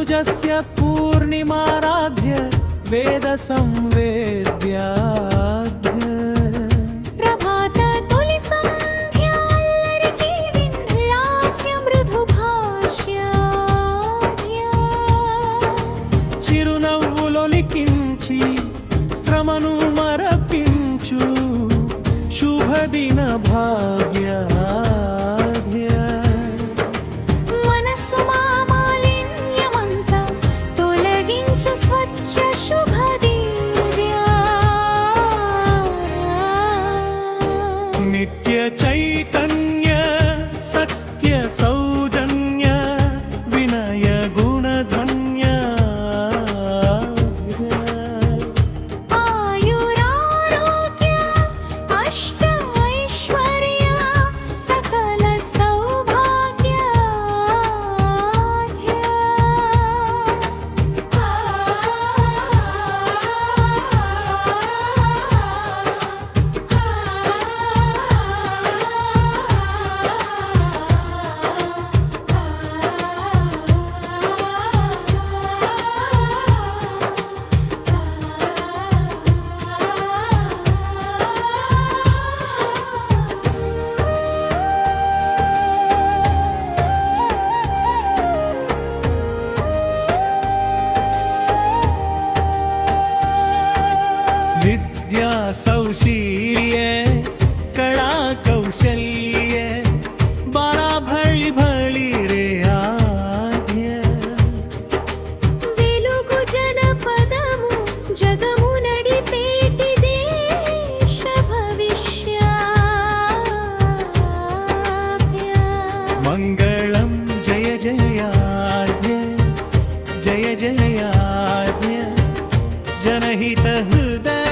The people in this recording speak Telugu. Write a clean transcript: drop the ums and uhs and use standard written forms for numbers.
कुजस्य पूर्णिमाराध्य वेद संवेद्याध्य प्रभात तुलि संध्याल्लरिकी विन्ध्यास्य मृदु भाष्याध्य చిరునవ్వులొలికించి శ్రమను మరపించు శుభదిన భాగ్యాధ్య మనసు మాలిన్యమంత తొలగించు స్వచ్ఛ శుభదివ్య నిత్య చైతన్య సత్య సౌజన్య వినయ గుణధన్య ఆయురారోగ్య అష్ట ఐశ్వర్య సకల సౌభాగ్యాధ్య विद्या सौशील्य कला कौशल्य बाला भळि भळि रे आद्य వెలుగు జనపదము జగము నడిపేటి దేశ భవిష్యాభ్య मङ्गलं जय जयाद्य जय जयाद्य जनहित हृदय